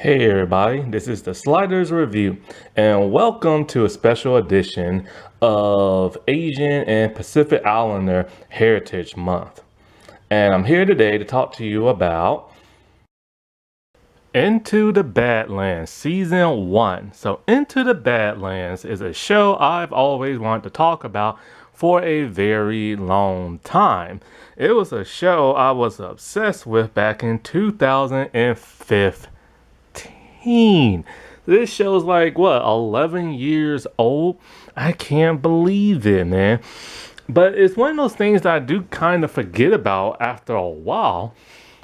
Hey everybody, this is the Sliders Review, and welcome to a special edition of Asian and Pacific Islander Heritage Month. And I'm here today to talk to you about Into the Badlands Season 1. So Into the Badlands is a show I've always wanted to talk about for a very long time. It was a show I was obsessed with back in 2015. This show's like, what, 11 years old? I can't believe it, man. But it's one of those things that I do kind of forget about after a while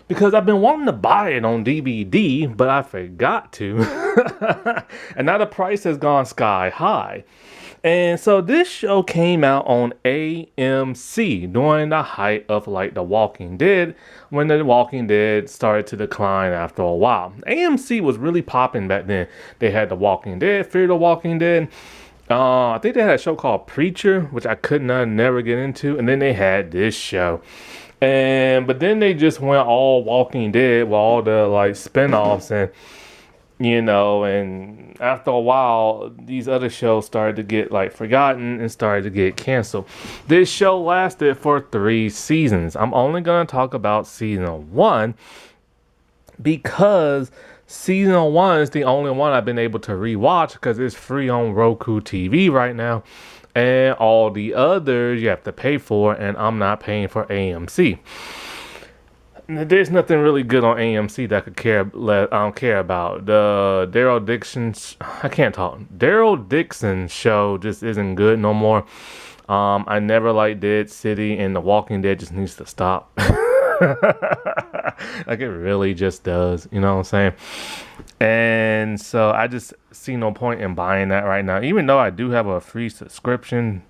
because I've been wanting to buy it on DVD, but I forgot to. And now the price has gone sky high. And so this show came out on AMC during the height of like The Walking Dead, when The Walking Dead started to decline after a while. AMC was really popping back then. They had The Walking Dead, Fear the Walking Dead. I think they had a show called Preacher, which I could never get into, and then they had this show. But then they just went all Walking Dead with all the like spinoffs and after a while, these other shows started to get like forgotten and started to get canceled. This show lasted for 3 seasons. I'm only going to talk about season 1 because season 1 is the only one I've been able to rewatch because it's free on Roku TV right now. And all the others you have to pay for, and I'm not paying for AMC. There's nothing really good on AMC that I don't care about. The Daryl Dixon show just isn't good no more. I never liked Dead City, and The Walking Dead just needs to stop. Like it really just does, you know what I'm saying? And so I just see no point in buying that right now, even though I do have a free subscription,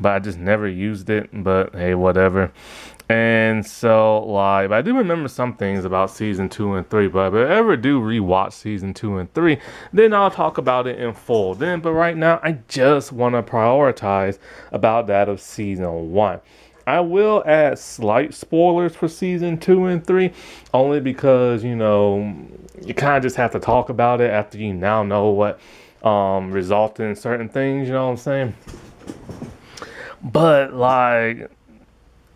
but I just never used it. But hey, whatever. And so, like, I do remember some things about season 2 and 3, but if I ever do rewatch season 2 and 3, then I'll talk about it in full. But right now, I just want to prioritize about that of season 1. I will add slight spoilers for season 2 and 3, only because, you kind of just have to talk about it after you now know what resulted in certain things, you know what I'm saying? But, like,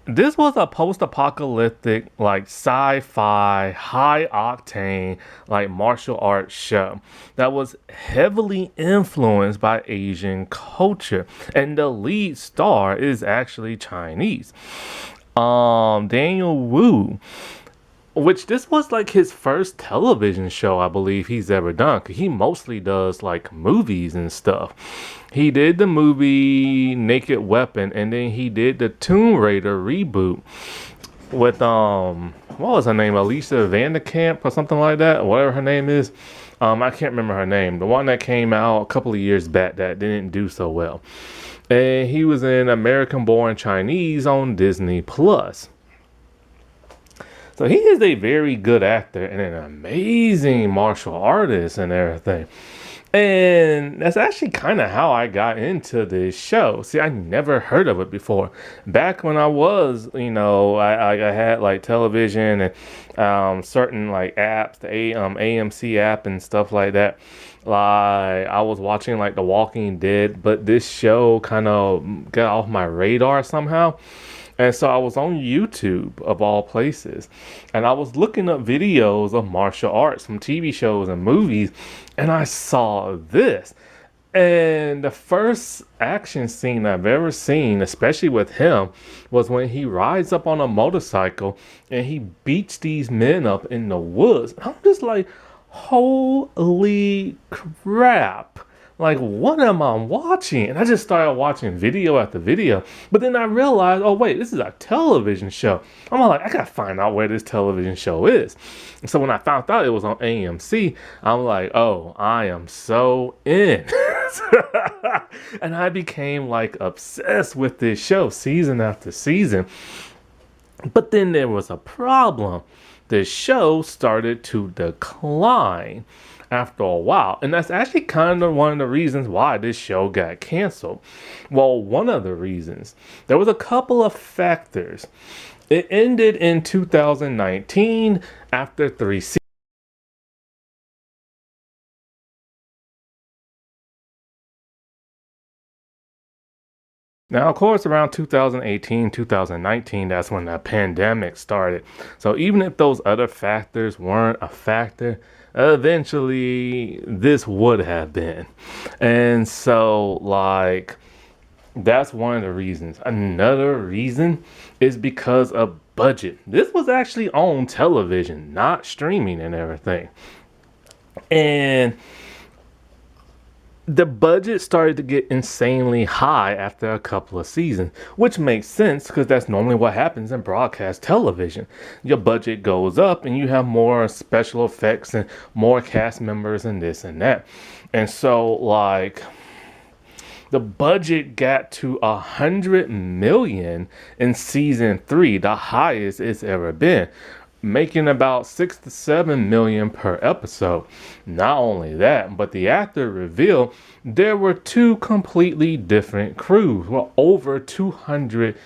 this was a post-apocalyptic, like sci-fi, high-octane, like martial arts show that was heavily influenced by Asian culture, and the lead star is actually Chinese. Daniel Wu, which this was like his first television show I believe he's ever done, 'cause he mostly does like movies and stuff. He did the movie Naked Weapon, and then he did the Tomb Raider reboot with what was her name, Alicia Vanderkamp or something like that, whatever her name is. I can't remember her name, the one that came out a couple of years back that didn't do so well. And he was in American Born Chinese on Disney Plus. So he is a very good actor and an amazing martial artist and everything. And that's actually kind of how I got into this show. See, I never heard of it before. Back when I was, I had like television and certain like apps, the AMC app and stuff like that. Like I was watching like The Walking Dead, but this show kind of got off my radar somehow. And so I was on YouTube, of all places, and I was looking up videos of martial arts from TV shows and movies, and I saw this. And the first action scene I've ever seen, especially with him, was when he rides up on a motorcycle and he beats these men up in the woods. I'm just like, holy crap. Like, what am I watching? And I just started watching video after video. But then I realized, oh, wait, this is a television show. I'm like, I got to find out where this television show is. And so when I found out it was on AMC, I'm like, oh, I am so in. And I became, like, obsessed with this show season after season. But then there was a problem. The show started to decline after a while. And that's actually kind of one of the reasons why this show got canceled. Well, one of the reasons. There was a couple of factors. It ended in 2019 after 3 seasons. Now, of course, around 2018, 2019, that's when the pandemic started. So even if those other factors weren't a factor, eventually this would have been. And so, like, that's one of the reasons. Another reason is because of budget. This was actually on television, not streaming and everything. And the budget started to get insanely high after a couple of seasons, which makes sense because that's normally what happens in broadcast television. Your budget goes up and you have more special effects and more cast members and this and that. And so, like, the budget got to 100 million in season 3, the highest it's ever been, making about 6 to 7 million per episode. Not only that, but the actor revealed there were two completely different crews, well, over 200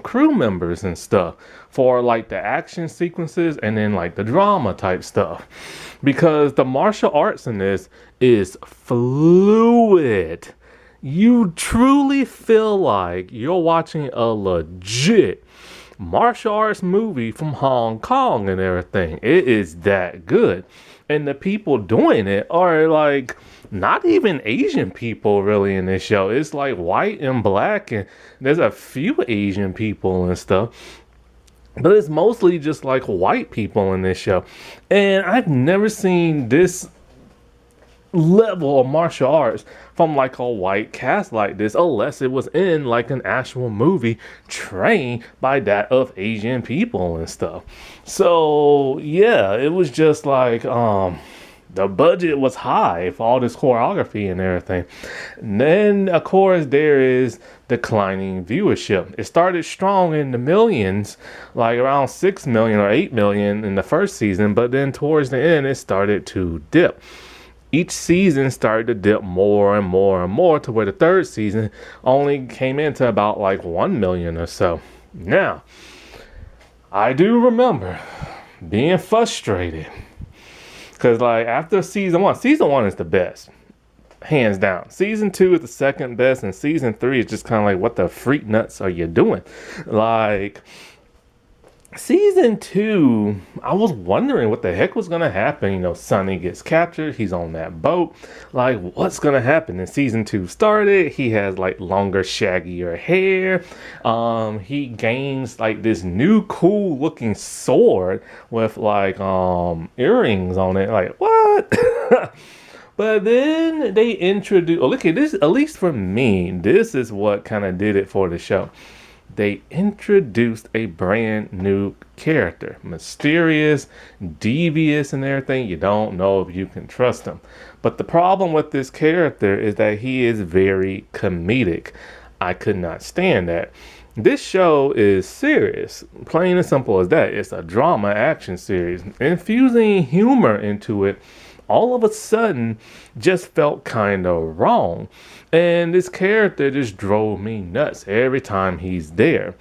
crew members and stuff for like the action sequences and then like the drama type stuff, because the martial arts in this is fluid. You truly feel like you're watching a legit martial arts movie from Hong Kong and everything. It is that good. And the people doing it are like not even Asian people really in this show. It's like white and black, and there's a few Asian people and stuff. But it's mostly just like white people in this show. And I've never seen this level of martial arts from like a white cast like this, unless it was in like an actual movie trained by that of Asian people and stuff. So yeah, it was just like the budget was high for all this choreography and everything. And then of course there is declining viewership. It started strong in the millions, like around 6 million or 8 million in the first season, but then towards the end it started to dip. Each season started to dip more and more and more to where the third season only came into about like 1 million or so. Now, I do remember being frustrated because like after season one is the best, hands down. Season 2 is the second best, and season 3 is just kind of like, what the freak nuts are you doing? Like, season 2, I was wondering what the heck was going to happen. You know, Sonny gets captured. He's on that boat. Like, what's going to happen? And season 2 started. He has like longer, shaggier hair. He gains like this new cool looking sword with like earrings on it. Like, what? But then they introduced, oh, look at this, at least for me, this is what kind of did it for the show. They introduced a brand new character, mysterious, devious, and everything. You don't know if you can trust him. But the problem with this character is that he is very comedic. I could not stand that. This show is serious, plain and simple as that. It's a drama action series. Infusing humor into it all of a sudden just felt kind of wrong. And this character just drove me nuts every time he's there.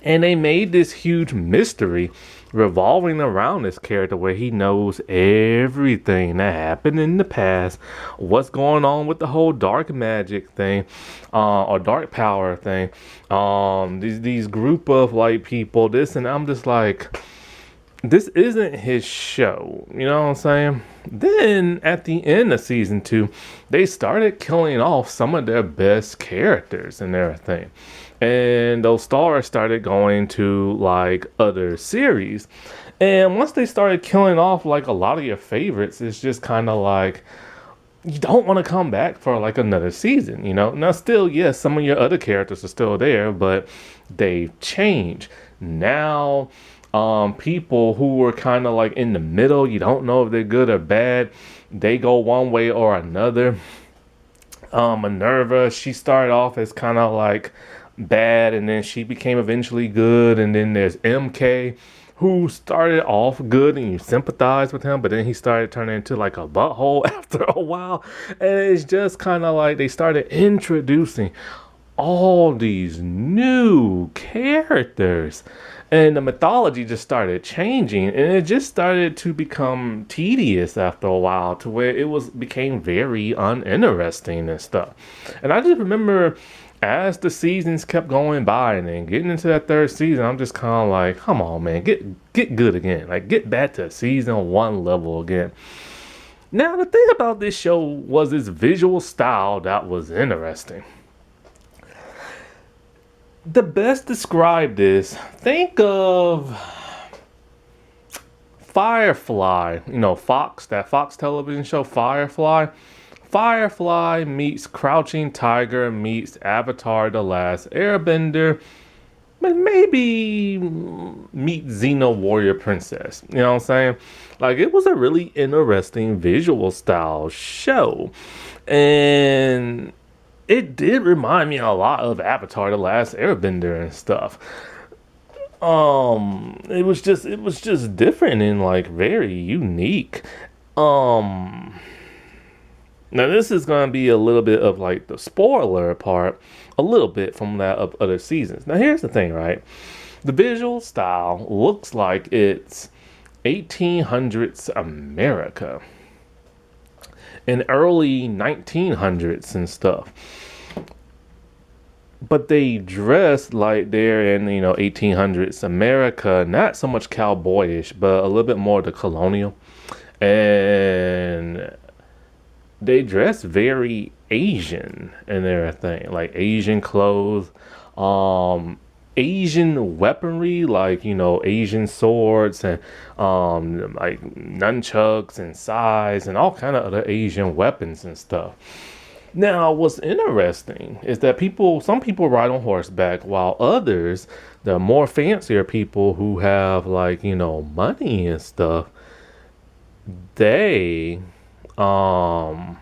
And they made this huge mystery revolving around this character where he knows everything that happened in the past, what's going on with the whole dark magic thing, or dark power thing, these group of like people, this, and I'm just like, this isn't his show, you know what I'm saying? Then at the end of season 2, they started killing off some of their best characters and everything. And those stars started going to like other series. And once they started killing off like a lot of your favorites, it's just kind of like, you don't want to come back for like another season, you know? Now still, yes, some of your other characters are still there, but they've changed. Now, people who were kind of like in the middle, you don't know if they're good or bad, they go one way or another. Minerva, she started off as kind of like bad, and then she became eventually good. And then there's MK, who started off good and you sympathize with him, but then he started turning into like a butthole after a while. And it's just kind of like they started introducing all these new characters, and the mythology just started changing, and it just started to become tedious after a while, to where it became very uninteresting and stuff. And I just remember as the seasons kept going by and then getting into that third season, I'm just kind of like, come on, man, get good again. Like, get back to season one level again. Now, the thing about this show was its visual style that was interesting. The best describe this, think of Firefly, Fox, that Fox television show, Firefly. Firefly meets Crouching Tiger meets Avatar The Last Airbender, but maybe meet Xena Warrior Princess. You know what I'm saying? Like, it was a really interesting visual style show. And it did remind me a lot of Avatar The Last Airbender and stuff. It was just different and like very unique. Um Now this is gonna be a little bit of like the spoiler part, a little bit from that of other seasons. Now here's the thing, right? The visual style looks like it's 1800s America and early 1900s and stuff. But they dress like they're in 1800s America, not so much cowboyish, but a little bit more the colonial, and they dress very Asian and everything, like Asian clothes, Asian weaponry, like Asian swords and like nunchucks and sais and all kind of other Asian weapons and stuff. Now, what's interesting is that some people ride on horseback, while others, the more fancier people who have like money and stuff, they um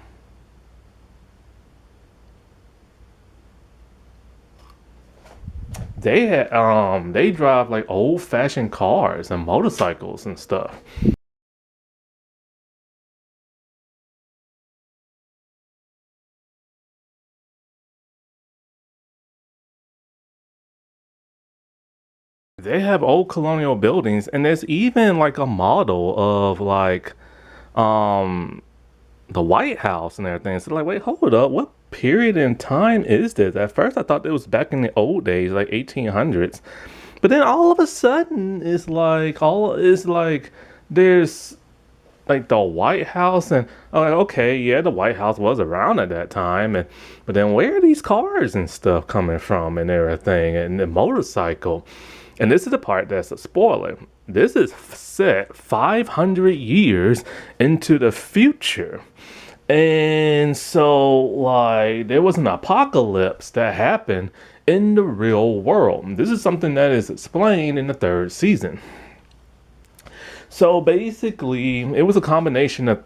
they drive like old fashioned cars and motorcycles and stuff. They have old colonial buildings, and there's even like a model of like um the White House and everything. So like, wait, hold up, what period in time is this? At first, I thought it was back in the old days, like 1800s. But then all of a sudden, it's like there's like the White House, and I'm like, okay, yeah, the White House was around at that time, and but then where are these cars and stuff coming from and everything, and the motorcycle? And this is the part that's a spoiler. This is set 500 years into the future. And so, like, there was an apocalypse that happened in the real world. This is something that is explained in the third season. So basically, it was a combination of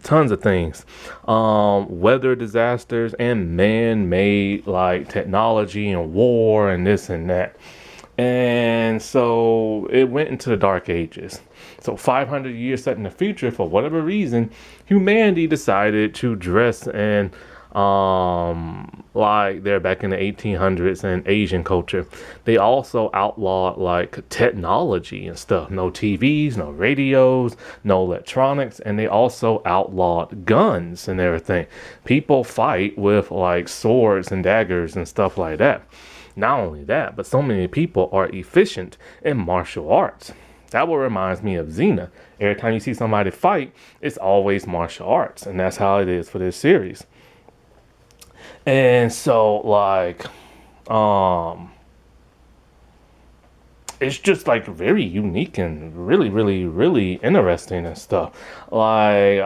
tons of things, weather disasters and man-made like technology and war and this and that. And so it went into the dark ages. So 500 years set in the future, for whatever reason, humanity decided to dress and like they're back in the 1800s and Asian culture. They also outlawed like technology and stuff. No TVs, no radios, no electronics, and they also outlawed guns and everything. People fight with like swords and daggers and stuff like that. Not only that, but so many people are efficient in martial arts. That what reminds me of Xena. Every time you see somebody fight, it's always martial arts, and that's how it is for this series. And so, like, um, it's just like very unique and really, really, really interesting and stuff. Like,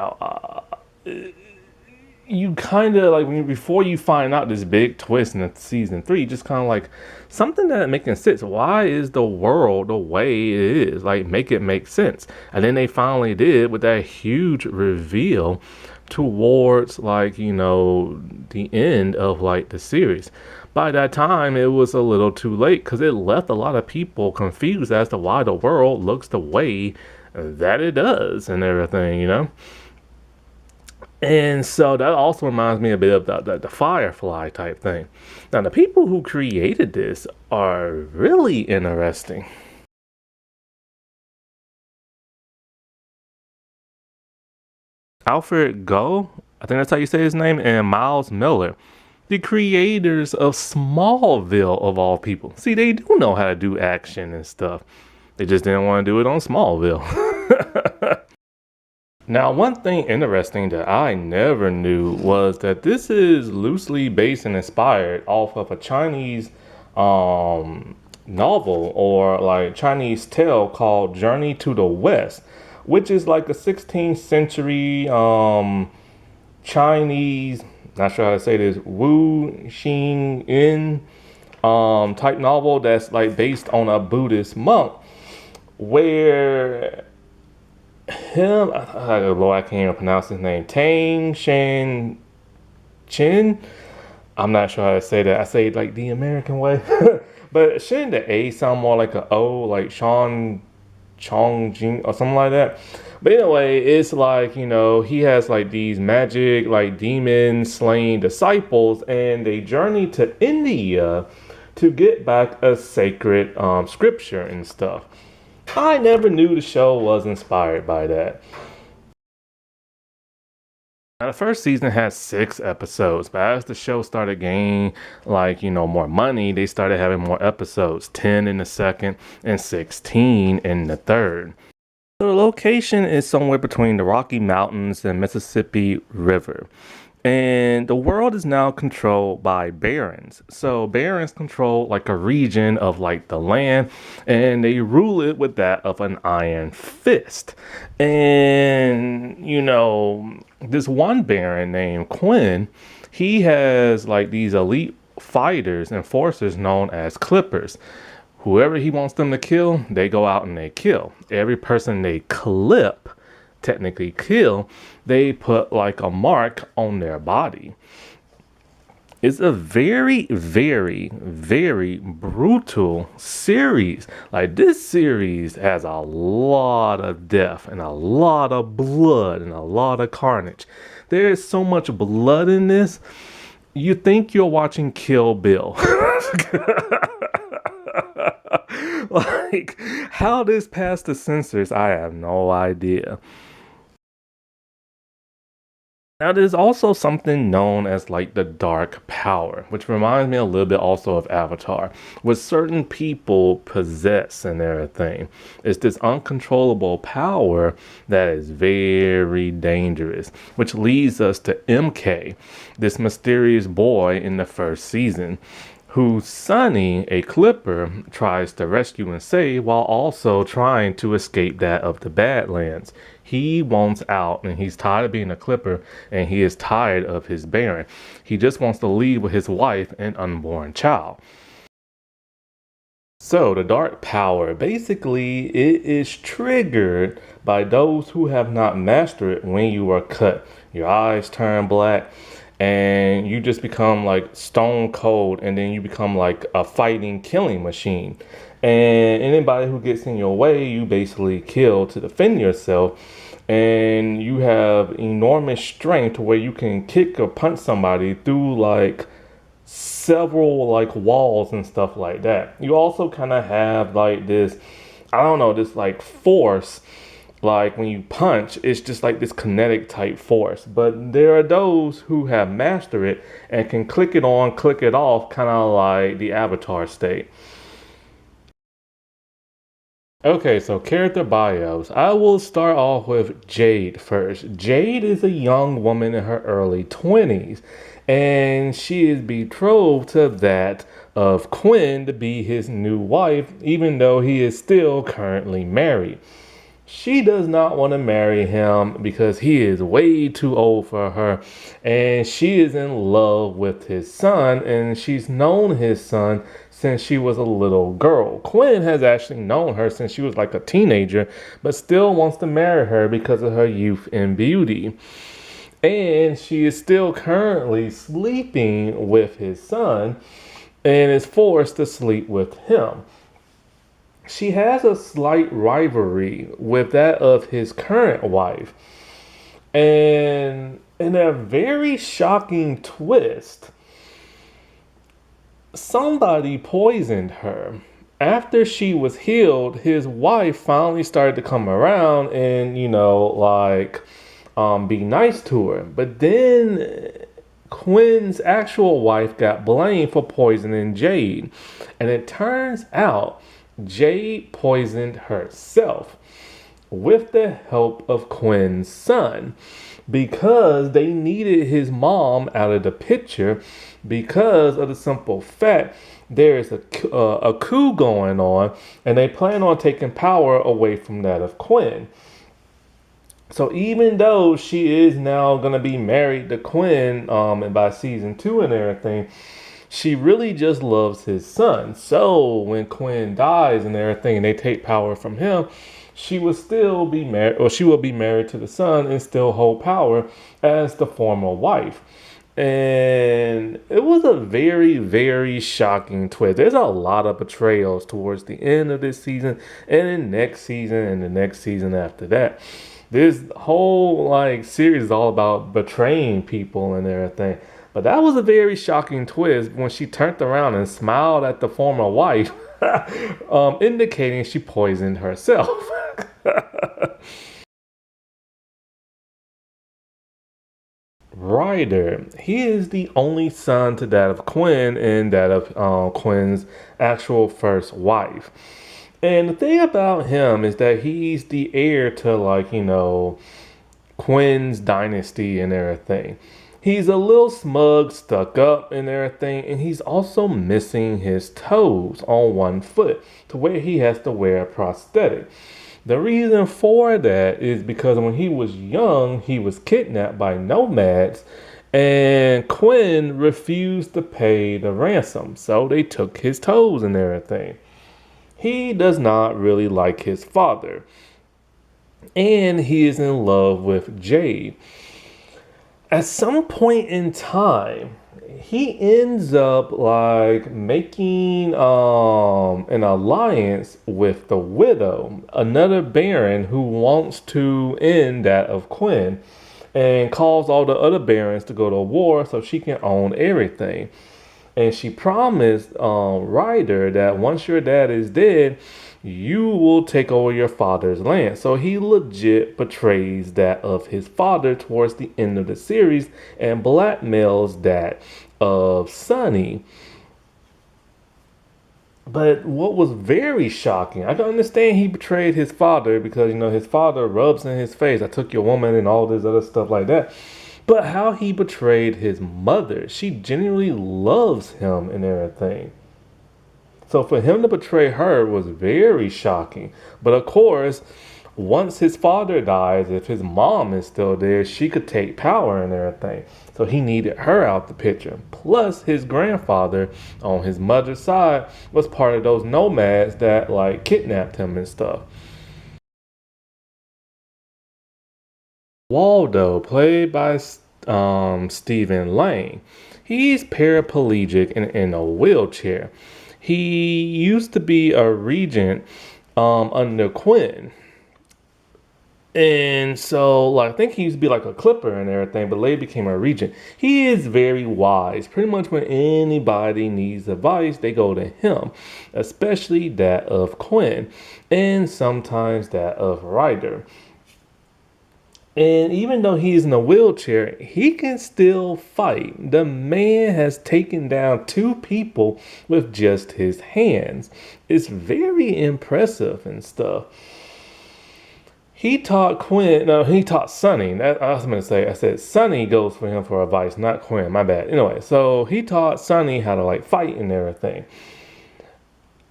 you kind of like before you find out this big twist in the season three, just kind of like something that making sense. Why is the world the way it is? Like, make it make sense. And then they finally did with that huge reveal towards like the end of like the series. By that time, it was a little too late because it left a lot of people confused as to why the world looks the way that it does and everything. And so that also reminds me a bit of the Firefly type thing. Now, the people who created this are really interesting. Alfred Go, I think that's how you say his name, and Miles Miller. The creators of Smallville, of all people. See, they do know how to do action and stuff. They just didn't want to do it on Smallville. Now, one thing interesting that I never knew was that this is loosely based and inspired off of a Chinese novel or like Chinese tale called Journey to the West, which is like a 16th century Chinese, not sure how to say this, Wu Xing In type novel that's like based on a Buddhist monk where Lord, I can't even pronounce his name. Tang Shan Chin. I'm not sure how to say that. I say it like the American way. But shouldn't the A sound more like a O, like Sean Chong Jing or something like that? But anyway, it's like, he has like these magic, like demon slaying disciples, and they journey to India to get back a sacred scripture and stuff. I never knew the show was inspired by that. Now, the first season had 6 episodes, but as the show started gaining, more money, they started having more episodes, 10 in the second and 16 in the third. So the location is somewhere between the Rocky Mountains and Mississippi River. And the world is now controlled by barons. So barons control like a region of like the land, and they rule it with that of an iron fist. And, this one baron named Quinn, he has like these elite fighters and forcers known as clippers. Whoever he wants them to kill, they go out and they kill. Every person they clip, technically kill, they put like a mark on their body. It's a very, very, very brutal series. Like, this series has a lot of death and a lot of blood and a lot of carnage. There is so much blood in this, you think you're watching Kill Bill. Like, how this passed the censors, I have no idea. Now, there's also something known as like the dark power, which reminds me a little bit also of Avatar, what certain people possess and everything. It's this uncontrollable power that is very dangerous, which leads us to MK, this mysterious boy in the first season, who Sunny, a clipper, tries to rescue and save while also trying to escape that of the Badlands. He wants out, and he's tired of being a clipper, and he is tired of his baron. He just wants to leave with his wife and unborn child. So the dark power, basically, it is triggered by those who have not mastered it when you are cut. Your eyes turn black, and you just become like stone cold, and then you become like a fighting, killing machine. And anybody who gets in your way, you basically kill to defend yourself. And you have enormous strength where you can kick or punch somebody through like several like walls and stuff like that. You also kind of have like this, this like force. Like when you punch, it's just like this kinetic type force. But there are those who have mastered it and can click it on, click it off, kind of like the Avatar state. Okay, so character bios. I will start off with Jade first. Jade is a young woman in her early 20s, and she is betrothed to that of Quinn to be his new wife, even though he is still currently married. She does not want to marry him because he is way too old for her, and she is in love with his son, and she's known his son since she was a little girl. Quinn has actually known her since she was like a teenager, but still wants to marry her because of her youth and beauty. And she is still currently sleeping with his son and is forced to sleep with him. She has a slight rivalry with that of his current wife. And in a very shocking twist, somebody poisoned her. After she was healed, his wife finally started to come around and, be nice to her. But then Quinn's actual wife got blamed for poisoning Jade. And it turns out Jade poisoned herself with the help of Quinn's son because they needed his mom out of the picture because of the simple fact there is a coup going on and they plan on taking power away from that of Quinn. So even though she is now going to be married to Quinn and by season 2 and everything, she really just loves his son. So when Quinn dies and everything and they take power from him, she will still be married, or she will be married to the son and still hold power as the former wife. And it was a very, very shocking twist. There's a lot of betrayals towards the end of this season and the next season and the next season after that. This whole series is all about betraying people and everything. But that was a very shocking twist when she turned around and smiled at the former wife, indicating she poisoned herself. Ryder, he is the only son to that of Quinn and that of Quinn's actual first wife. And the thing about him is that he's the heir to Quinn's dynasty and everything. He's a little smug, stuck up and everything, and he's also missing his toes on one foot to where he has to wear a prosthetic. The reason for that is because when he was young, he was kidnapped by nomads and Quinn refused to pay the ransom, so they took his toes and everything. He does not really like his father, and he is in love with Jade. At some point in time, he ends up making an alliance with the widow, another baron who wants to end that of Quinn and calls all the other barons to go to war so she can own everything. And she promised Ryder that once your dad is dead, you will take over your father's land. So he legit betrays that of his father towards the end of the series and blackmails that of Sonny. But what was very shocking, I can understand he betrayed his father because, his father rubs in his face, I took your woman and all this other stuff like that. But how he betrayed his mother, she genuinely loves him and everything. So for him to betray her was very shocking. But of course, once his father dies, if his mom is still there, she could take power and everything. So he needed her out the picture. Plus, his grandfather on his mother's side was part of those nomads that kidnapped him and stuff. Waldo, played by Stephen Lang, he's paraplegic and in a wheelchair. He used to be a regent under Quinn. And so, I think he used to be a clipper and everything, but later became a regent. He is very wise. Pretty much when anybody needs advice, they go to him, especially that of Quinn, and sometimes that of Ryder. And even though he's in a wheelchair, he can still fight. The man has taken down 2 people with just his hands. It's very impressive and stuff. He taught Sonny. I was going to say, I said Sonny goes for him for advice, not Quinn. My bad. Anyway, so he taught Sonny how to fight and everything.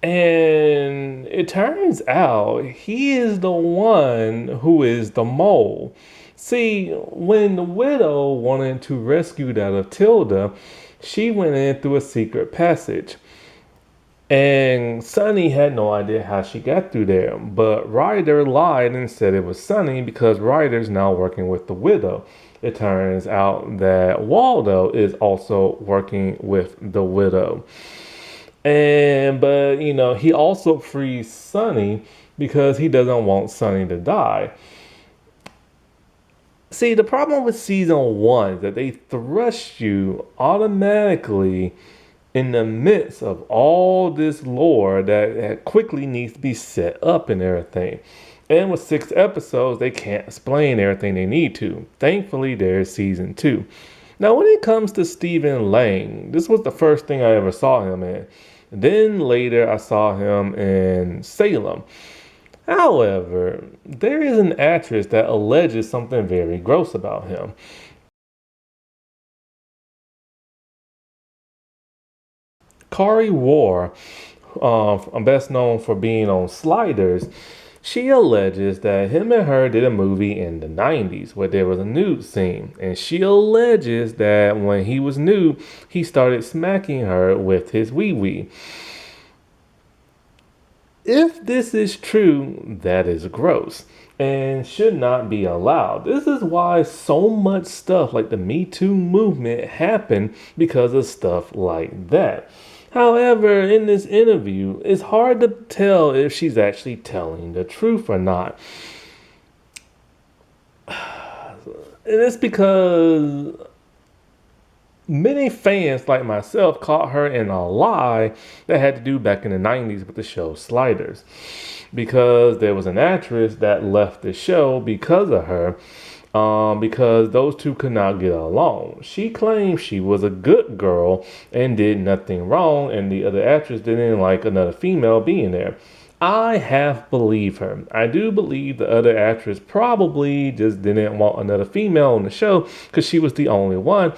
And it turns out he is the one who is the mole. See, when the widow wanted to rescue that of Tilda, she went in through a secret passage. And Sonny had no idea how she got through there. But Ryder lied and said it was Sonny because Ryder's now working with the widow. It turns out that Waldo is also working with the widow. But he also frees Sonny because he doesn't want Sonny to die. See, the problem with season 1 is that they thrust you automatically in the midst of all this lore that quickly needs to be set up and everything. And with 6 episodes, they can't explain everything they need to. Thankfully, there's season 2. Now, when it comes to Stephen Lang, this was the first thing I ever saw him in. Then later, I saw him in Salem. However, there is an actress that alleges something very gross about him. Kari War, best known for being on Sliders, she alleges that him and her did a movie in the 90s where there was a nude scene. And she alleges that when he was nude, he started smacking her with his wee wee. If this is true, that is gross and should not be allowed. This is why so much stuff like the Me Too movement happened because of stuff like that. However, in this interview, it's hard to tell if she's actually telling the truth or not. And it's because many fans like myself caught her in a lie that had to do back in the 90s with the show Sliders. Because there was an actress that left the show because of her, because those two could not get along. She claimed she was a good girl and did nothing wrong, and the other actress didn't like another female being there. I half believe her. I do believe the other actress probably just didn't want another female on the show because she was the only one.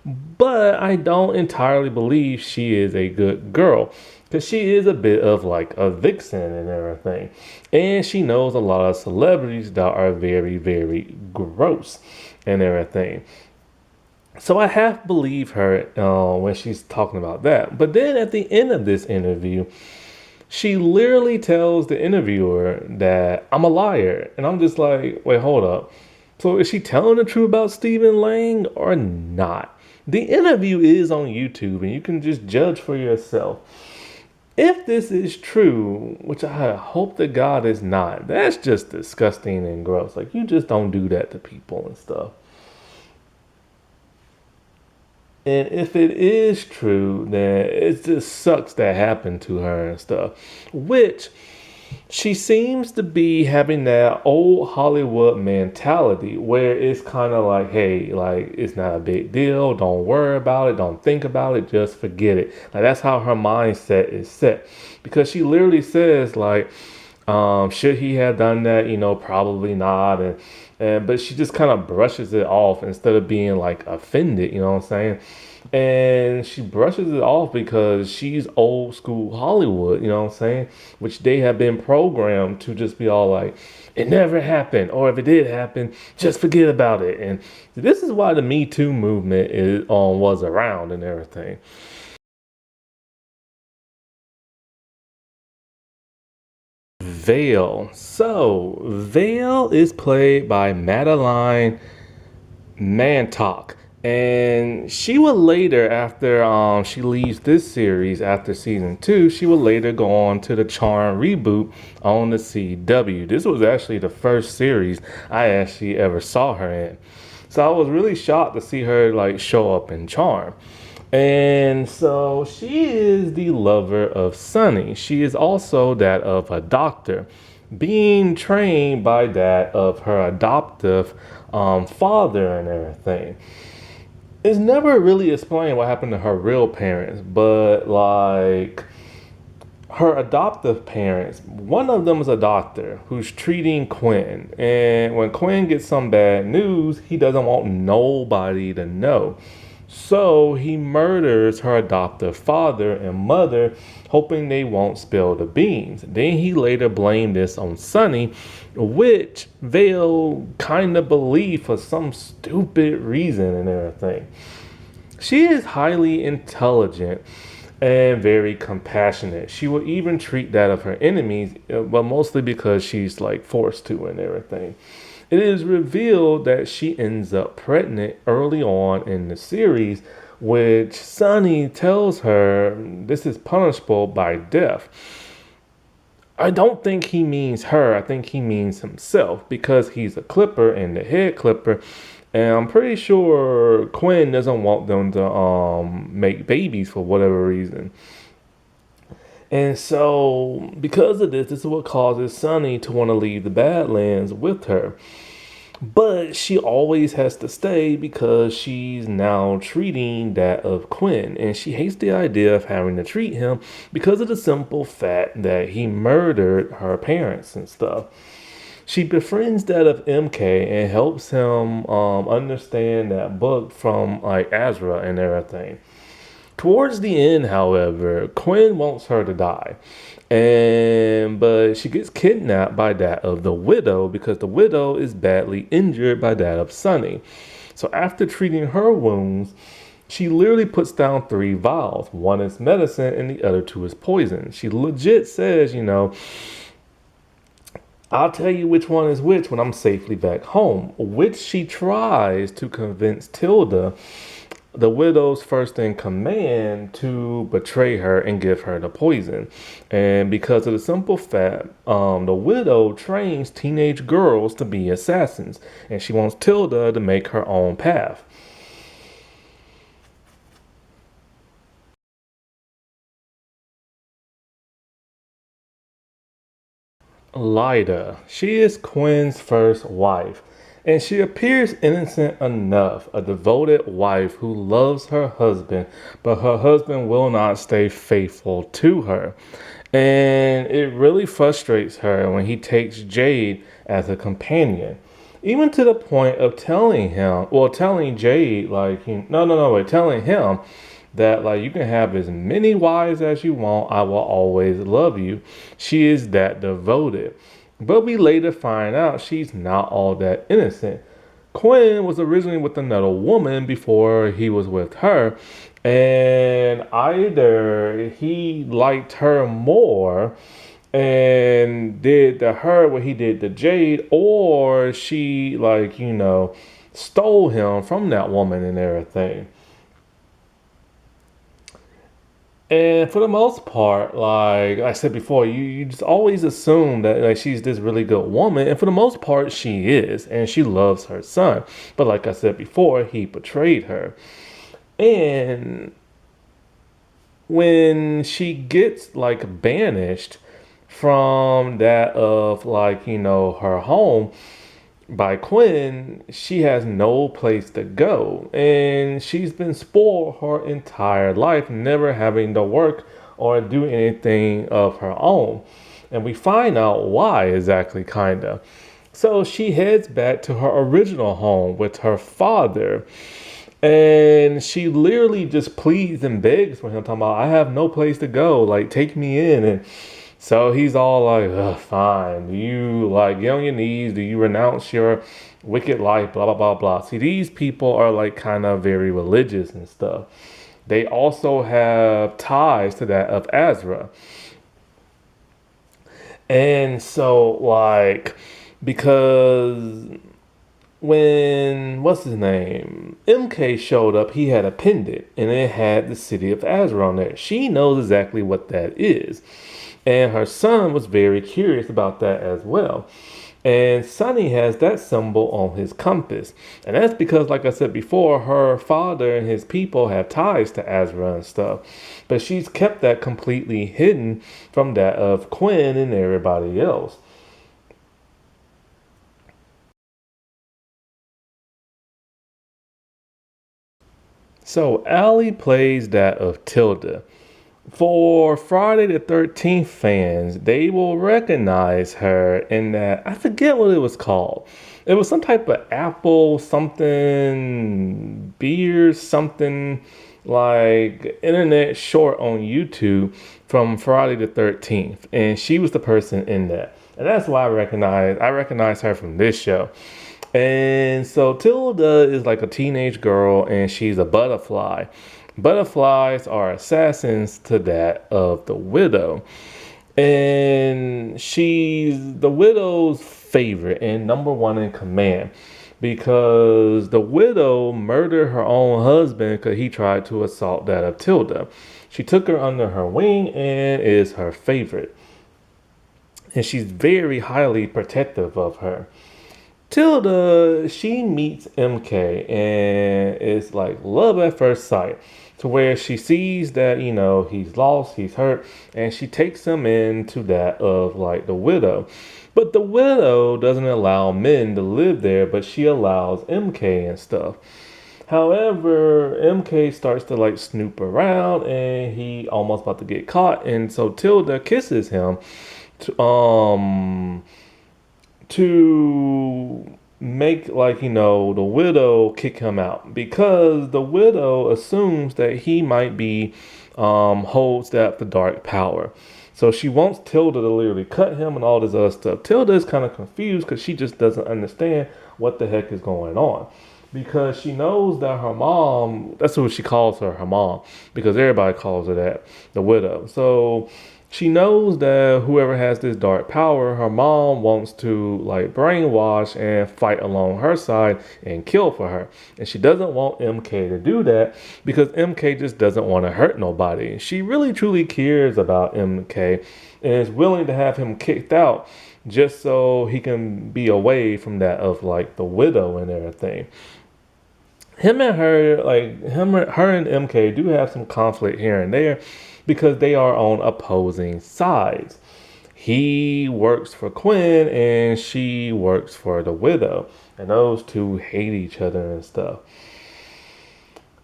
But I don't entirely believe she is a good girl because she is a bit of like a vixen and everything. And she knows a lot of celebrities that are very, very gross and everything. So I half believe her when she's talking about that. But then at the end of this interview, she literally tells the interviewer that I'm a liar. And I'm just like, wait, hold up. So is she telling the truth about Stephen Lang or not? The interview is on YouTube and you can just judge for yourself. If this is true, which I hope to God is not, that's just disgusting and gross. Like, you just don't do that to people and stuff. And if it is true, then it just sucks that happened to her and stuff. Which she seems to be having that old Hollywood mentality where it's kind of like, hey, like, it's not a big deal. Don't worry about it. Don't think about it. Just forget it. Like, that's how her mindset is set. Because she literally says, like, should he have done that? You know, probably not. But she just kind of brushes it off instead of being like offended, you know what I'm saying? And she brushes it off because she's old school Hollywood, you know what I'm saying? Which they have been programmed to just be all like, it never happened. Or if it did happen, just forget about it. And this is why the Me Too movement was around and everything. Vale. So, Vale is played by Madeline Mantok. And she will later, after she leaves this series after season 2, she will later go on to the Charm reboot on the CW. This was actually the first series I actually ever saw her in. So I was really shocked to see her like show up in Charm. And so she is the lover of Sunny. She is also that of a doctor, being trained by that of her adoptive father and everything. It's never really explained what happened to her real parents, but like her adoptive parents, one of them is a doctor who's treating Quinn. And when Quinn gets some bad news, he doesn't want nobody to know. So he murders her adoptive father and mother, hoping they won't spill the beans. Then he later blamed this on Sunny, which Vale kind of believed for some stupid reason and everything. She is highly intelligent and very compassionate. She will even treat that of her enemies, but mostly because she's like forced to and everything. It is revealed that she ends up pregnant early on in the series, which Sunny tells her this is punishable by death. I don't think he means her. I think he means himself because he's a clipper and the head clipper. And I'm pretty sure Quinn doesn't want them to make babies for whatever reason. And so, because of this, this is what causes Sunny to want to leave the Badlands with her. But she always has to stay because she's now treating that of Quinn. And she hates the idea of having to treat him because of the simple fact that he murdered her parents and stuff. She befriends that of MK and helps him understand that book from like Azra and everything. Towards the end, however, Quinn wants her to die. But she gets kidnapped by that of the widow because the widow is badly injured by that of Sunny. So after treating her wounds, she literally puts down three vials. One is medicine and the other two is poison. She legit says, I'll tell you which one is which when I'm safely back home, which she tries to convince Tilda, the widow's first in command, to betray her and give her the poison. And because of the simple fact, the widow trains teenage girls to be assassins, and she wants Tilda to make her own path. Lyda, she is Quinn's first wife, and she appears innocent enough, a devoted wife who loves her husband, but her husband will not stay faithful to her. And it really frustrates her when he takes Jade as a companion. Even to the point of telling Jade, like, no, wait, telling him that like you can have as many wives as you want. I will always love you. She is that devoted. But we later find out she's not all that innocent. Quinn was originally with another woman before he was with her, and either he liked her more and did to her what he did to Jade, or she stole him from that woman and everything. And for the most part, like I said before, you just always assume that like she's this really good woman, and for the most part, she is, and she loves her son. But like I said before, he betrayed her. And when she gets like banished from that of her home by Quinn, she has no place to go. And she's been spoiled her entire life, never having to work or do anything of her own. And we find out why exactly, kinda. So she heads back to her original home with her father. And she literally just pleads and begs for him, talking about, I have no place to go. Like, take me in. And so he's all like, ugh, fine. Do you like get on your knees? Do you renounce your wicked life? Blah, blah, blah, blah. See, these people are like kind of very religious and stuff. They also have ties to that of Azra. And so, like, because when what's his name MK showed up, he had a pendant and it had the city of Azra on there. She knows exactly what that is, and her son was very curious about that as well. And Sonny has that symbol on his compass, and that's because, like I said before, her father and his people have ties to Azra and stuff, but she's kept that completely hidden from that of Quinn and everybody else. So Allie plays that of Tilda. For Friday the 13th fans, they will recognize her in that, I forget what it was called. It was some type of apple something, beer something, like internet short on YouTube from Friday the 13th. And she was the person in that. And that's why I recognize her from this show. And so Tilda is like a teenage girl and she's a butterfly. Butterflies are assassins to that of the widow. And she's the widow's favorite and number one in command because the widow murdered her own husband because he tried to assault that of Tilda. She took her under her wing and is her favorite. And she's very highly protective of her. Tilda, she meets MK and it's like love at first sight. to where she sees that, he's lost, he's hurt, and she takes him into that of like the widow. But the widow doesn't allow men to live there, but she allows MK and stuff. However, MK starts to like snoop around and he almost about to get caught. And so Tilda kisses him to make like the widow kick him out, because the widow assumes that he might be holds that the dark power. So she wants Tilda to literally cut him and all this other stuff. Tilda is kind of confused because she just doesn't understand what the heck is going on, because she knows that her mom, that's what she calls her mom, because everybody calls her that, the widow. So she knows that whoever has this dark power, her mom wants to like brainwash and fight along her side and kill for her. And she doesn't want MK to do that because MK just doesn't want to hurt nobody. She really truly cares about MK and is willing to have him kicked out just so he can be away from that of like the widow and everything. Her and MK do have some conflict here and there because they are on opposing sides. He works for Quinn and she works for the widow, and those two hate each other and stuff.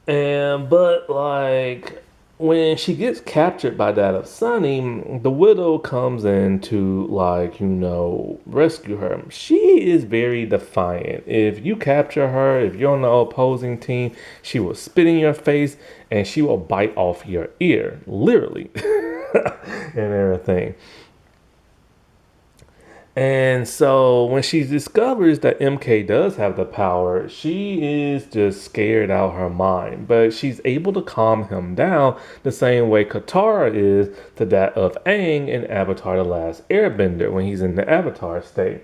But like when she gets captured by that of Sunny, the widow comes in to rescue her. She is very defiant. If you capture her, if you're on the opposing team, she will spit in your face and she will bite off your ear, literally, and everything. And so when she discovers that MK does have the power, she is just scared out her mind. But she's able to calm him down the same way Katara is to that of Aang in Avatar The Last Airbender when he's in the Avatar state.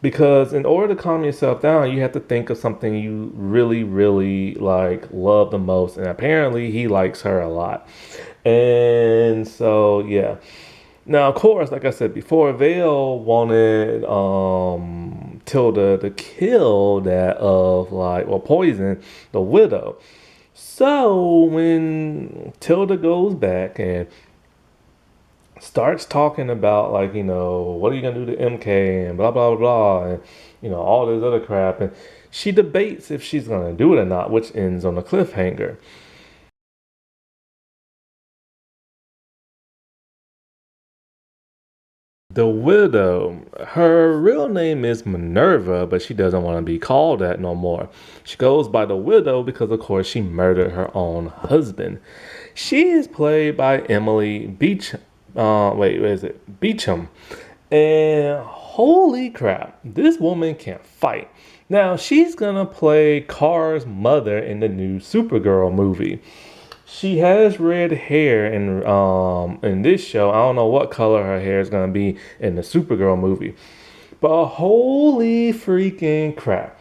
Because in order to calm yourself down, you have to think of something you really, really love the most. And apparently he likes her a lot. And so, yeah. Now, of course, like I said before, Vale wanted Tilda to kill that poison the widow. So when Tilda goes back and starts talking about what are you gonna do to MK and blah blah blah and all this other crap, and she debates if she's gonna do it or not, which ends on a cliffhanger. The widow, her real name is Minerva, but she doesn't want to be called that no more. She goes by the widow because, of course, she murdered her own husband. She is played by Emily Beach. Beecham. And holy crap, this woman can fight. Now she's gonna play Car's mother in the new Supergirl movie. She has red hair in this show. I don't know what color her hair is gonna be in the Supergirl movie. But holy freaking crap.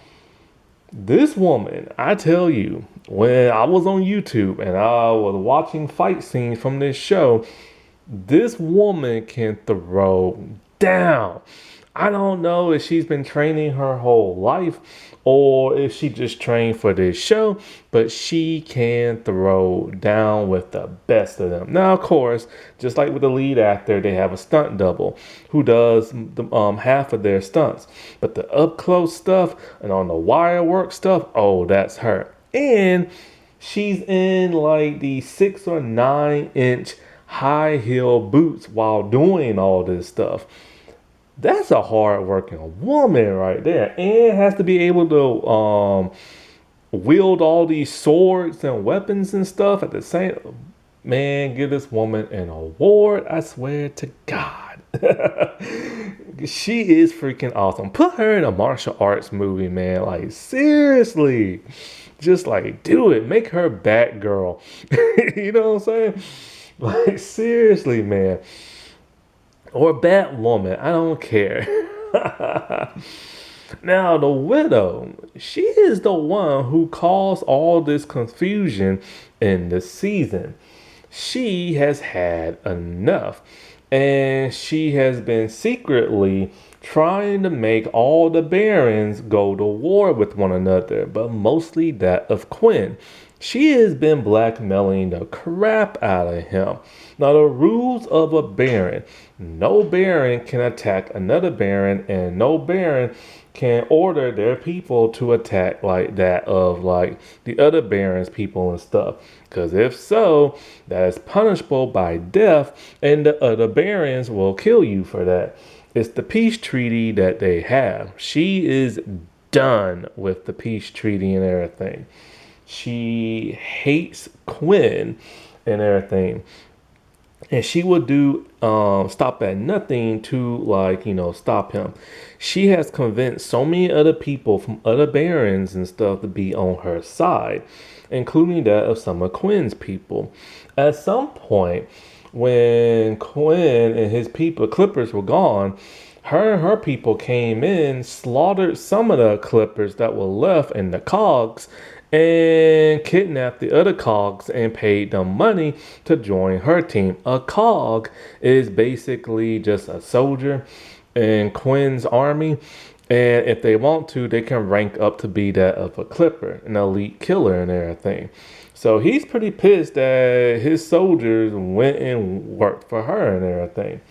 This woman, I tell you, when I was on YouTube and I was watching fight scenes from this show, this woman can throw down. I don't know if she's been training her whole life or if she just trained for this show, but she can throw down with the best of them. Now, of course, just like with the lead actor, they have a stunt double who does half of their stunts. But the up close stuff and on the wire work stuff, oh, that's her. And she's in the 6 or 9 inch high heel boots while doing all this stuff. That's a hard working woman right there, and has to be able to wield all these swords and weapons and stuff at the same. Man, give this woman an award, I swear to God. She is freaking awesome. Put her in a martial arts movie, man. Seriously, just do it. Make her Batgirl. You know what I'm saying? Seriously, man. Or Batwoman, I don't care. Now, the widow, she is the one who caused all this confusion in the season. She has had enough, and she has been secretly trying to make all the barons go to war with one another, but mostly that of Quinn. She has been blackmailing the crap out of him. Now, the rules of a baron: no baron can attack another baron, and no baron can order their people to attack like that of like the other barons' people and stuff. Because if so, that is punishable by death, and the other barons will kill you for that. It's the peace treaty that they have. She is done with the peace treaty and everything. She hates Quinn and everything. And she would do stop at nothing to like, stop him. She has convinced so many other people from other barons and stuff to be on her side, including that of some of Quinn's people. At some point, when Quinn and his people, Clippers, were gone, her and her people came in, slaughtered some of the Clippers that were left and the cogs, and kidnapped the other cogs and paid them money to join her team. A cog is basically just a soldier in Quinn's army. And if they want to, they can rank up to be that of a Clipper, an elite killer and everything. So he's pretty pissed that his soldiers went and worked for her and everything.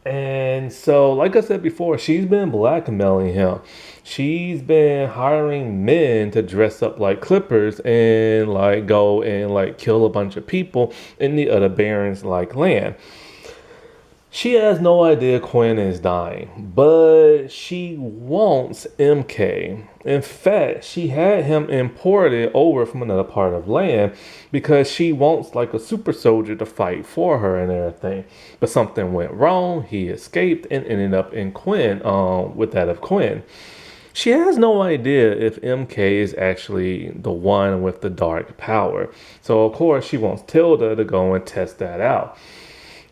And so, like I said before, she's been blackmailing him. She's been hiring men to dress up like Clippers and like go and like kill a bunch of people in the other barons like land. She has no idea Quinn is dying, but she wants MK. In fact, she had him imported over from another part of land because she wants like a super soldier to fight for her and everything. But something went wrong. He escaped and ended up in Quinn, with that of Quinn. She has no idea if MK is actually the one with the dark power. So of course she wants Tilda to go and test that out.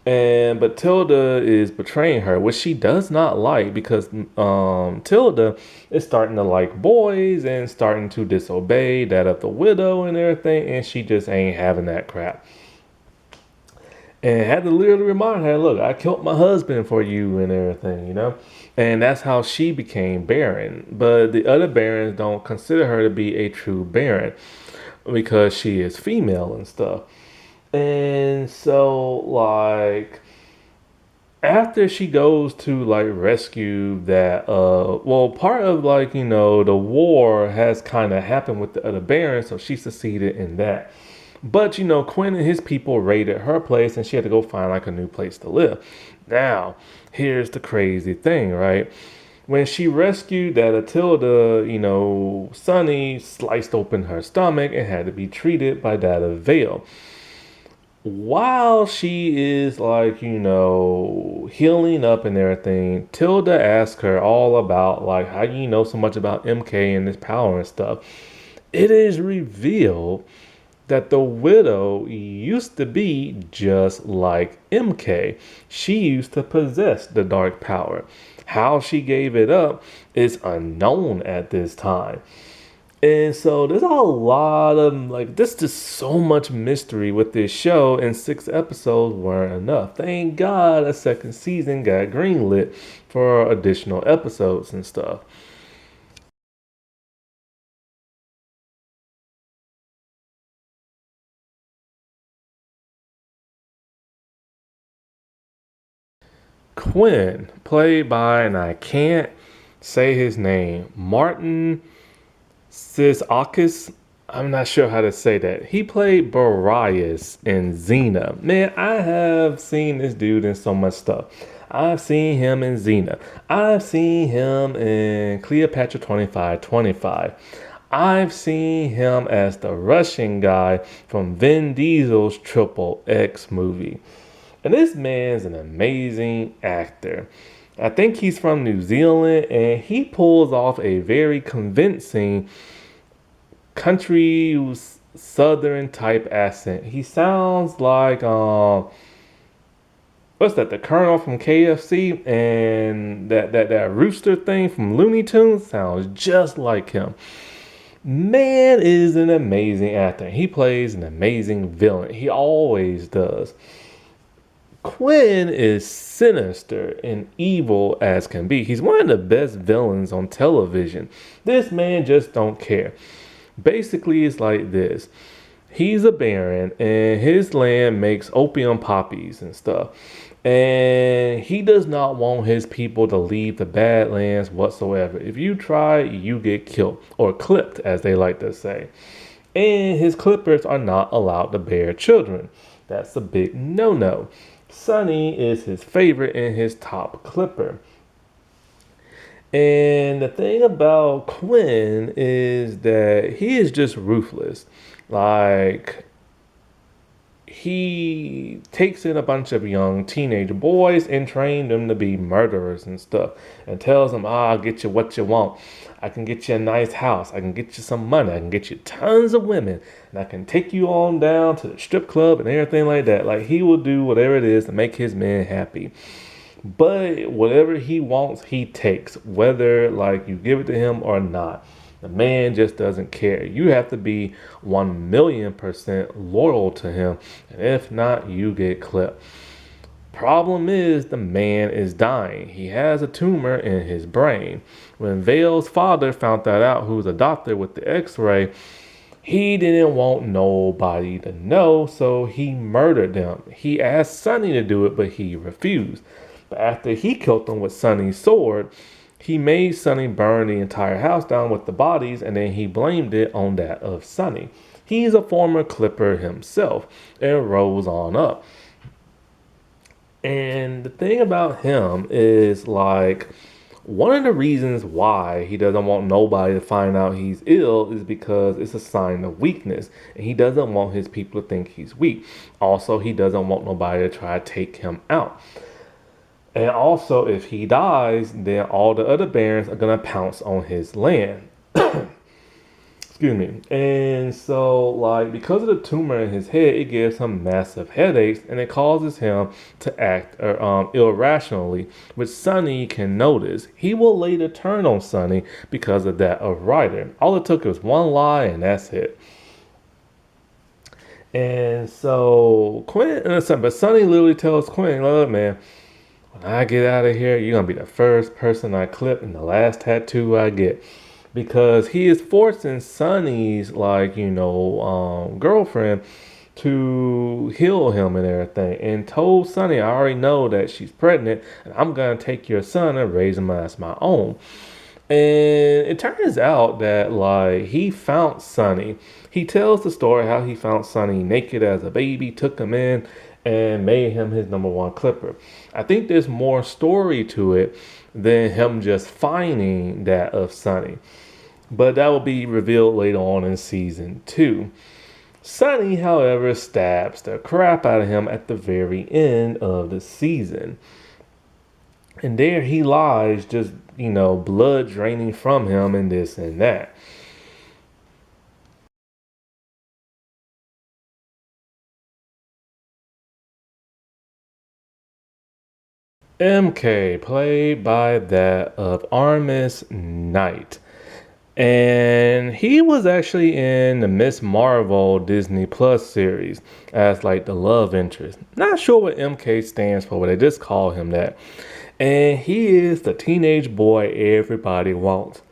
But Tilda is betraying her, which she does not like because Tilda is starting to like boys and starting to disobey that of the widow and everything, and she just ain't having that crap. And had to literally remind her, look, I killed my husband for you and everything. And that's how she became Baron. But the other barons don't consider her to be a true Baron because she is female and stuff. And so, like, after she goes to, like, rescue that, part of, like, the war has kind of happened with the other barons, so she succeeded in that. But, Quinn and his people raided her place, and she had to go find, like, a new place to live. Now, here's the crazy thing, right? When she rescued that Atilda, Sunny sliced open her stomach and had to be treated by that of Vale. While she is like, healing up and everything, Tilda asks her all about like how you know so much about MK and his power and stuff. It is revealed that the widow used to be just like MK. She used to possess the dark power. How she gave it up is unknown at this time. And so there's a lot of like there's just so much mystery with this show, and 6 episodes weren't enough. Thank God a second season got greenlit for additional episodes and stuff. Quinn, played by, and I can't say his name, Martin Sisakis. I'm not sure how to say that. He played Boreas in Xena. Man, I have seen this dude in so much stuff. I've seen him in Xena. I've seen him in Cleopatra 2525. I've seen him as the Russian guy from Vin Diesel's Triple X movie. And this man's an amazing actor. I think he's from New Zealand, and he pulls off a very convincing country southern type accent. He sounds like what's that? The Colonel from KFC, and that rooster thing from Looney Tunes sounds just like him. Man is an amazing actor. He plays an amazing villain. He always does. Quinn is sinister and evil as can be. He's one of the best villains on television. This man just don't care. Basically, it's like this. He's a baron, and his land makes opium poppies and stuff. And he does not want his people to leave the badlands whatsoever. If you try, you get killed, or clipped, as they like to say. And his clippers are not allowed to bear children. That's a big no-no. Sonny is his favorite and his top clipper. And the thing about Quinn is that he is just ruthless. Like, he takes in a bunch of young teenage boys and trains them to be murderers and stuff, and tells them, I'll get you what you want. I can get you a nice house. I can get you some money. I can get you tons of women. And I can take you on down to the strip club and everything like that. Like, he will do whatever it is to make his men happy. But whatever he wants, he takes, whether like you give it to him or not. The man just doesn't care. You have to be 1,000,000% loyal to him. And if not, you get clipped. Problem is, the man is dying. He has a tumor in his brain. When Vale's father found that out, who's a doctor with the x-ray, he didn't want nobody to know, so he murdered them. He asked Sonny to do it, but he refused. But after he killed them with Sonny's sword, he made Sonny burn the entire house down with the bodies, and then he blamed it on that of Sonny. He's a former Clipper himself and rose on up. And the thing about him is, like, one of the reasons why he doesn't want nobody to find out he's ill is because it's a sign of weakness, and he doesn't want his people to think he's weak. Also, he doesn't want nobody to try to take him out. And also, if he dies, then all the other barons are going to pounce on his land. Excuse me. And so, like, because of the tumor in his head, it gives him massive headaches, and it causes him to act irrationally, which Sonny can notice. He will later turn on Sonny because of that of Ryder. All it took was one lie, and that's it. And so, but Sonny literally tells Quinn, look, man, when I get out of here, you're going to be the first person I clip and the last tattoo I get. Because he is forcing Sonny's, like, girlfriend to heal him and everything. And told Sonny, I already know that she's pregnant, and I'm going to take your son and raise him as my own. And it turns out that, like, he found Sonny. He tells the story how he found Sonny naked as a baby, took him in, and made him his number one clipper. I think there's more story to it than him just finding that of Sonny. But that will be revealed later on in season 2. Sonny, however, stabs the crap out of him at the very end of the season. And there he lies, just, blood draining from him and this and that. MK, played by that of Armis Knight. And he was actually in the Miss Marvel Disney Plus series as like the love interest. Not sure what MK stands for, but they just call him that. And he is the teenage boy everybody wants.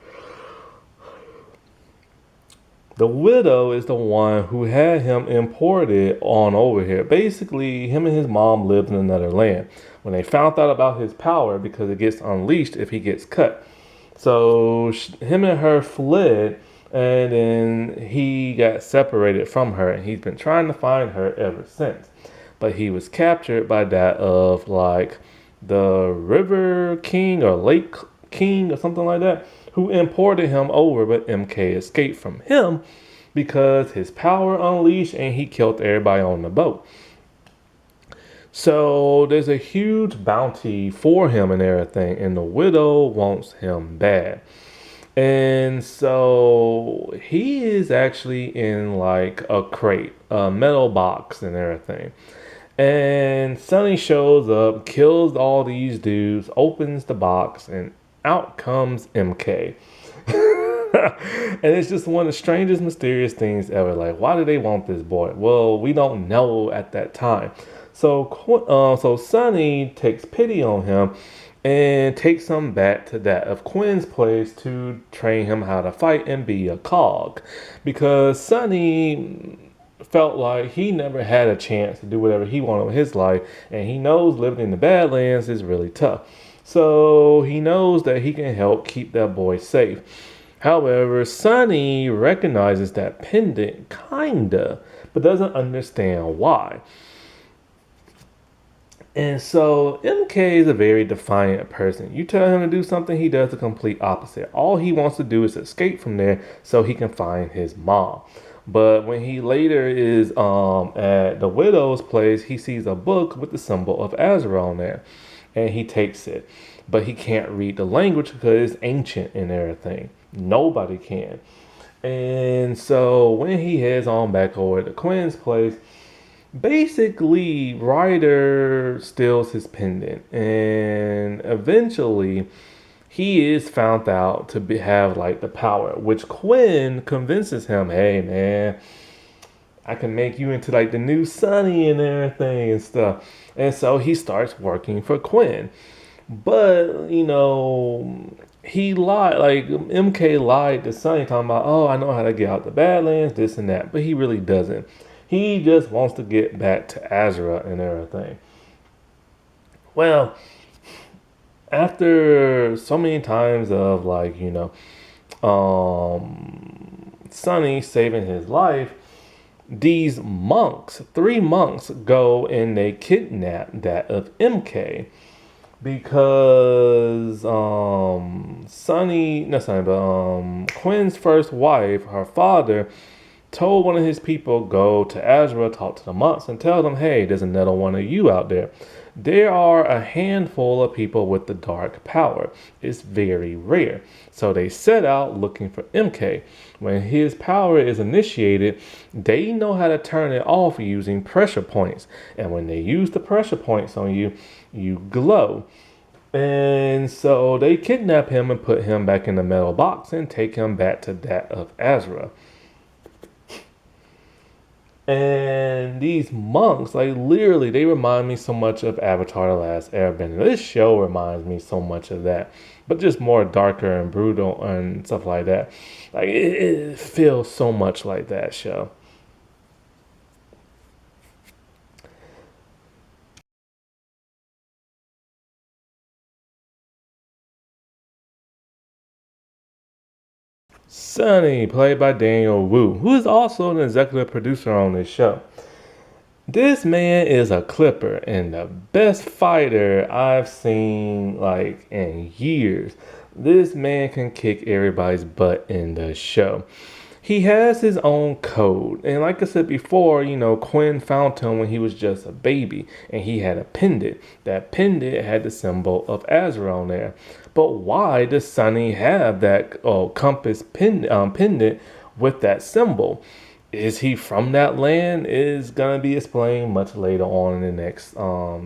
The widow is the one who had him imported on over here. Basically, him and his mom lived in another land. When they found out about his power, because it gets unleashed if he gets cut. So him and her fled, and then he got separated from her, and he's been trying to find her ever since. But he was captured by that of, like, the River King or Lake King or something like that, who imported him over, but MK escaped from him because his power unleashed and he killed everybody on the boat. So there's a huge bounty for him and everything, and the widow wants him bad. And so he is actually in like a crate, a metal box and everything. And Sonny shows up, kills all these dudes, opens the box, and out comes MK. And it's just one of the strangest, mysterious things ever. Like, why do they want this boy? Well, we don't know at that time. So Sonny takes pity on him and takes him back to that of Quinn's place to train him how to fight and be a cog. Because Sonny felt like he never had a chance to do whatever he wanted with his life, and he knows living in the Badlands is really tough. So he knows that he can help keep that boy safe. However, Sonny recognizes that pendant, kinda, but doesn't understand why. And so MK is a very defiant person. You tell him to do something, he does the complete opposite. All he wants to do is escape from there so he can find his mom. But when he later is at the widow's place, he sees a book with the symbol of Azra on there, and he takes it. But he can't read the language because it's ancient and everything. Nobody can. And so when he heads on back over to Quinn's place, basically Ryder steals his pendant, and eventually he is found out to have like the power, which Quinn convinces him, hey man, I can make you into like the new Sonny and everything and stuff. And so he starts working for Quinn. But, he lied, like MK lied to Sonny, talking about, oh, I know how to get out the Badlands, this and that. But he really doesn't. He just wants to get back to Azra and everything. Well, after so many times of like, Sonny saving his life, these monks, 3 monks, go and they kidnap that of MK because Quinn's first wife, her father, told one of his people go to Azra, talk to the monks, and tell them, hey, there's another one of you out there. There are a handful of people with the dark power. It's very rare. So they set out looking for MK. When his power is initiated, they know how to turn it off using pressure points. And when they use the pressure points on you, you glow. And so they kidnap him and put him back in the metal box and take him back to that of Azra. And these monks, like literally, they remind me so much of Avatar: The Last Airbender. This show reminds me so much of that, but just more darker and brutal and stuff like that. Like it feels so much like that show. Sonny, played by Daniel Wu, who is also an executive producer on this show. This man is a clipper and the best fighter I've seen like in years. This man can kick everybody's butt in the show. He has his own code. And like I said before, Quinn found him when he was just a baby and he had a pendant. That pendant had the symbol of Azra on there. But why does Sonny have that compass pendant with that symbol? Is he from that land? Is gonna be explained much later on in the next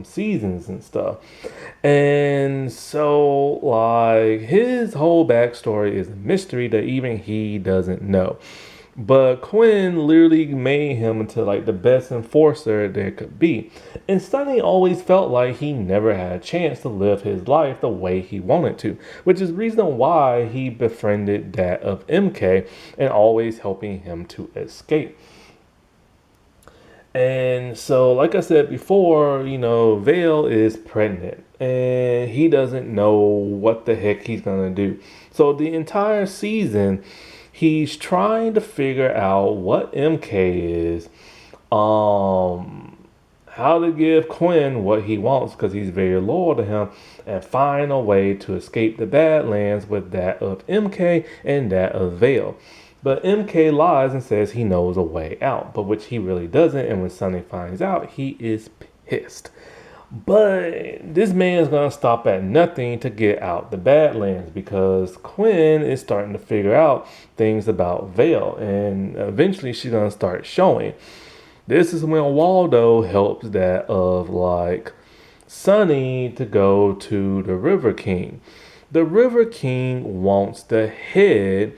seasons and stuff. And so like his whole backstory is a mystery that even he doesn't know. But Quinn literally made him into like the best enforcer there could be. And Sonny always felt like he never had a chance to live his life the way he wanted to, which is the reason why he befriended that of MK and always helping him to escape. And so, like I said before, Vale is pregnant and he doesn't know what the heck he's gonna do. So the entire season, he's trying to figure out what MK is, how to give Quinn what he wants because he's very loyal to him, and find a way to escape the Badlands with that of MK and that of Vale. But MK lies and says he knows a way out, but which he really doesn't, and when Sonny finds out, he is pissed. But this man is going to stop at nothing to get out the Badlands because Quinn is starting to figure out things about Vale, and eventually she's going to start showing. This is when Waldo helps that of like Sonny to go to the River King. The River King wants the head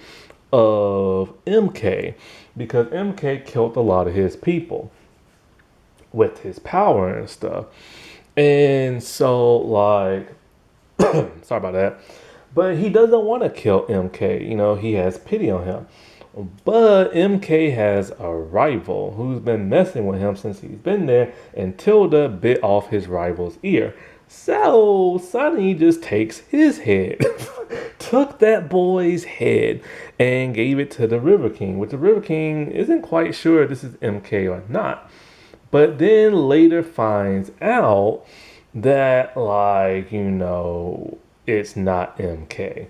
of MK because MK killed a lot of his people with his power and stuff. And so, like, Sorry about that. But he doesn't want to kill MK. He has pity on him. But MK has a rival who's been messing with him since he's been there, and Tilda bit off his rival's ear. So Sonny just takes his head, took that boy's head, and gave it to the River King, which the River King isn't quite sure if this is MK or not. But then later finds out that, it's not MK.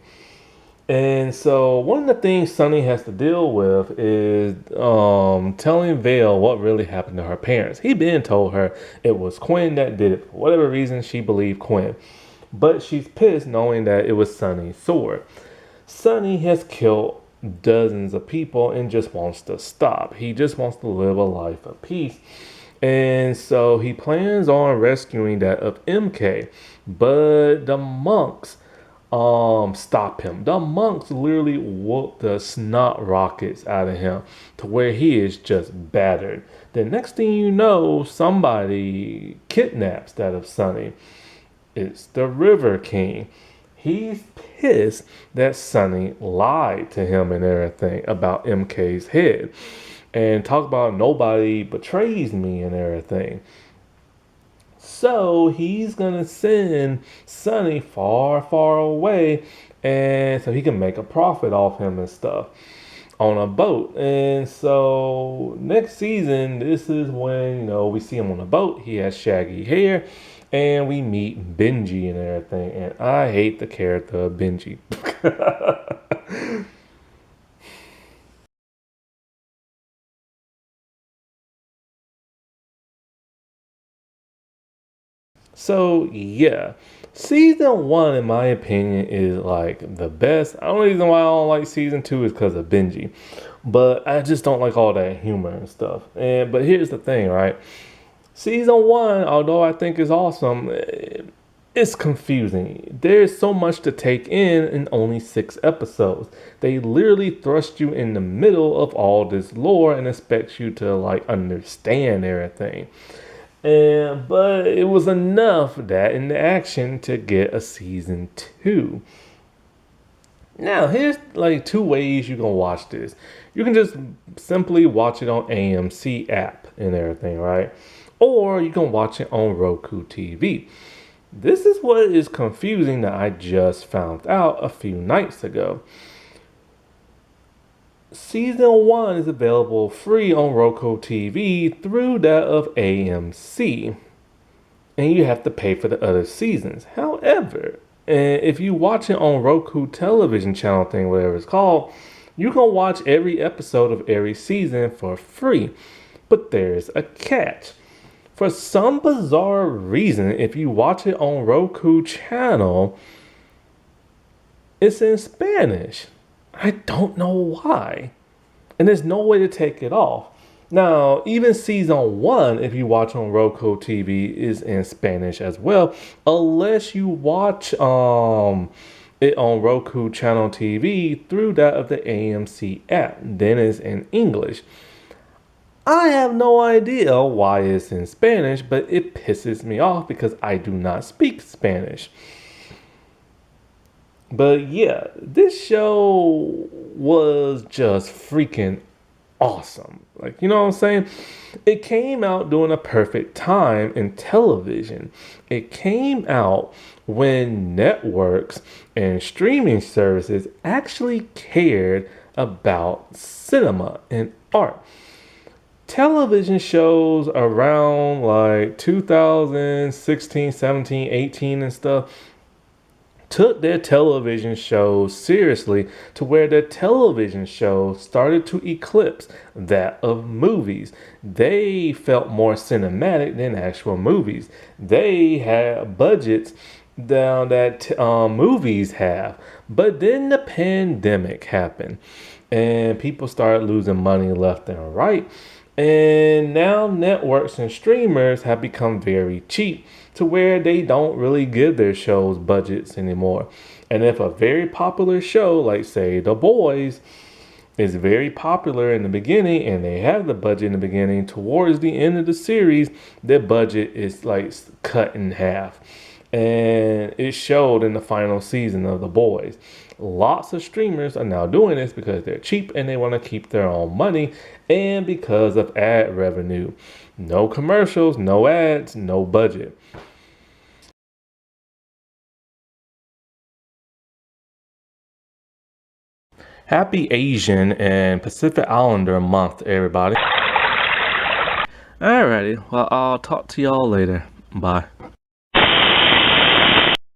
And so one of the things Sunny has to deal with is telling Vale what really happened to her parents. He been told her it was Quinn that did it. For whatever reason, she believed Quinn. But she's pissed knowing that it was Sunny's sword. Sunny has killed dozens of people and just wants to stop. He just wants to live a life of peace. And so he plans on rescuing that of MK. But the monks stop him. The monks literally whoop the snot rockets out of him to where he is just battered. The next thing you know, somebody kidnaps that of Sunny. It's the River King. He's pissed that Sunny lied to him and everything about MK's head. And talk about nobody betrays me and everything. So he's gonna send Sonny far, far away, and so he can make a profit off him and stuff on a boat. And so next season, this is when we see him on a boat. He has shaggy hair, and we meet Benji and everything. And I hate the character of Benji. So yeah, season one, in my opinion, is like the best. The only reason why I don't like season two is because of Benji, but I just don't like all that humor and stuff. But here's the thing, right? Season one, although I think is awesome, it's confusing. There's so much to take in only 6 episodes. They literally thrust you in the middle of all this lore and expect you to understand everything. But it was enough that in the action to get a season 2. Now, here's 2 ways you can watch this. You can just simply watch it on AMC app and everything, right? Or you can watch it on Roku TV. This is what is confusing that I just found out a few nights ago. Season 1 is available free on Roku TV through that of AMC. And you have to pay for the other seasons. However, if you watch it on Roku television channel thing, whatever it's called, you can watch every episode of every season for free. But there's a catch. For some bizarre reason, if you watch it on Roku channel, it's in Spanish. I don't know why. And there's no way to take it off. Now, even season 1, if you watch on Roku TV, is in Spanish as well, unless you watch it on Roku channel TV through that of the AMC app. Then it's in English. I have no idea why it's in Spanish, but it pisses me off because I do not speak Spanish. But yeah, this show was just freaking awesome. You know what I'm saying? It came out during a perfect time in television. It came out when networks and streaming services actually cared about cinema and art. Television shows around 2016, 17, 18 and stuff took their television shows seriously to where their television shows started to eclipse that of movies. They felt more cinematic than actual movies. They had budgets down that movies have. But then the pandemic happened and people started losing money left and right. And now networks and streamers have become very cheap to where they don't really give their shows budgets anymore. And if a very popular show, like say The Boys, is very popular in the beginning and they have the budget in the beginning, towards the end of the series, their budget is cut in half. And it showed in the final season of The Boys. Lots of streamers are now doing this because they're cheap and they want to keep their own money and because of ad revenue. No commercials, no ads, no budget. Happy Asian and Pacific Islander month, everybody. Alrighty, well, I'll talk to y'all later. Bye.